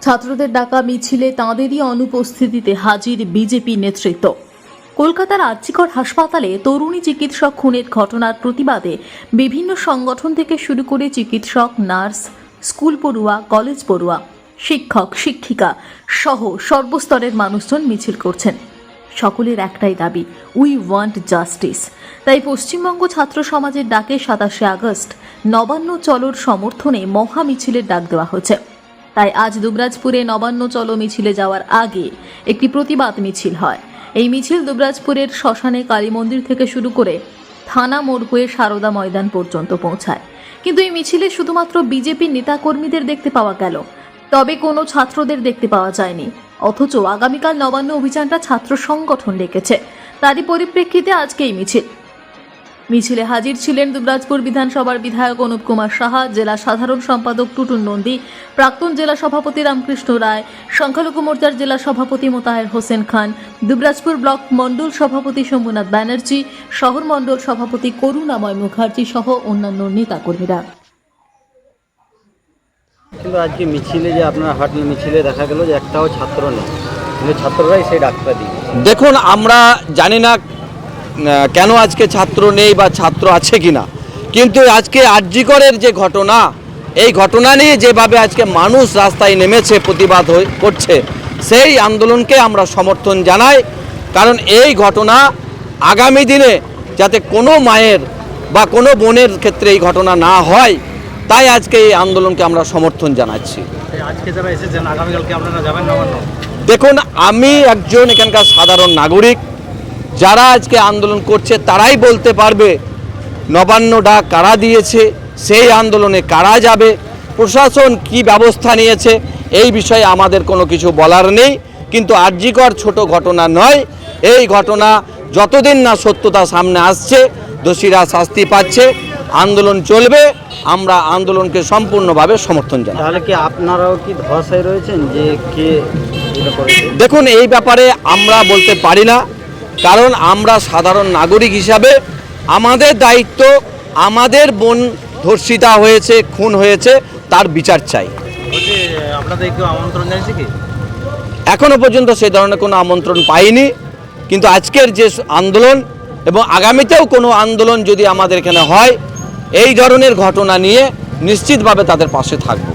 ছাত্রদের ডাকা মিছিলে তাঁদেরই অনুপস্থিতিতে হাজির বিজেপি নেতৃত্ব। কলকাতার আরজিকর হাসপাতালে তরুণী চিকিৎসক খুনের ঘটনার প্রতিবাদে বিভিন্ন সংগঠন থেকে শুরু করে চিকিৎসক, নার্স, স্কুল পড়ুয়া, কলেজ পড়ুয়া, শিক্ষক, শিক্ষিকা সহ সর্বস্তরের মানুষজন মিছিল করছেন। সকলের একটাই দাবি, উই ওয়ান্ট জাস্টিস। তাই পশ্চিমবঙ্গ ছাত্র সমাজের ডাকে 27 আগস্ট নবান্ন চলোর সমর্থনে মহা মিছিলের ডাক দেওয়া হয়েছে। তাই আজ দুবরাজপুরে নবান্ন চলো মিছিলে যাওয়ার আগে একটি প্রতিবাদ মিছিল হয়। এই মিছিল দুবরাজপুরের শ্মশানে কালী মন্দির থেকে শুরু করে থানা মোড় হয়ে সারদা ময়দান পর্যন্ত পৌঁছায়। কিন্তু এই মিছিলে শুধুমাত্র বিজেপি নেতাকর্মীদের দেখতে পাওয়া গেল, তবে কোনো ছাত্রদের দেখতে পাওয়া যায়নি। অথচ আগামীকাল নবান্ন অভিযানটা ছাত্র সংগঠন ডেকেছে, তারই পরিপ্রেক্ষিতে আজকে এই মিছিলে হাজির ছিলেন দুবরাজপুর বিধানসভার বিধায়ক অনুপ কুমার সাহা, জেলা সাধারণ সম্পাদক টুটুন নন্দী, প্রাক্তন জেলা সভাপতি রামকৃষ্ণ রায়, সংখ্যালঘু মোর্চার জেলা সভাপতি মোতাহের হোসেন খান, দুবরাজপুর ব্লক মণ্ডল সভাপতি শম্ভুনাথ ব্যানার্জি, শহর মণ্ডল সভাপতি করুণাময় মুখার্জি সহ অন্যান্য নেতাকর্মীরা। কিন্তু আজকে মিছিলে যে আপনারা হাঁটলেন, মিছিলে দেখা গেল যে একটাও ছাত্র নেই, কিন্তু ছাত্ররাই সেই ডাকটা দিয়ে। দেখুন, আমরা জানি না কেন আজকে ছাত্র নেই বা ছাত্র আছে কিনা, কিন্তু আজকে আরজিকরের যে ঘটনা, এই ঘটনা নিয়ে যেভাবে আজকে মানুষ রাস্তায় নেমেছে, প্রতিবাদ করছে, সেই আন্দোলনকে আমরা সমর্থন জানাই। কারণ এই ঘটনা আগামী দিনে যাতে কোনো মায়ের বা কোনো বোনের ক্ষেত্রে এই ঘটনা না হয়, তাই আজকে এই আন্দোলনকে আমরা সমর্থন জানাচ্ছি। আজকে যারা এসেছেন, আগামীকালকে আপনারা যাবেন নবান্ন? দেখুন, আমি একজন এখানকার সাধারণ নাগরিক, যারা আজকে আন্দোলন করছে তারাই বলতে পারবে নবান্ন ডাক কারা দিয়েছে, সেই আন্দোলনে কারা যাবে, প্রশাসন কি ব্যবস্থা নিয়েছে, এই বিষয়ে আমাদের কোনো কিছু বলার নেই। কিন্তু আরজিকর ছোট ঘটনা নয়। এই ঘটনা যতদিন না সত্যতা সামনে আসছে, দোষীরা শাস্তি পাচ্ছে, আন্দোলন চলবে। আমরা আন্দোলনকে সম্পূর্ণভাবে সমর্থন জানাই। তাহলে কি আপনারাও কি ধোঁয়াশায় রয়েছেন যে কে এটা করেছে? দেখুন, এই ব্যাপারে আমরা বলতে পারি না, কারণ আমরা সাধারণ নাগরিক হিসাবে আমাদের দায়িত্ব, আমাদের বোন ধর্ষিতা হয়েছে, খুন হয়েছে, তার বিচার চাই। আপনাদের কেউ আমন্ত্রণ জানিয়েছে কি? এখনো পর্যন্ত সেই ধরনের কোনো আমন্ত্রণ পাইনি, কিন্তু আজকের যে আন্দোলন এবং আগামীতেও কোনো আন্দোলন যদি আমাদের এখানে হয়, এই ধরনের ঘটনা নিয়ে নিশ্চিতভাবে তাদের পাশে থাকব।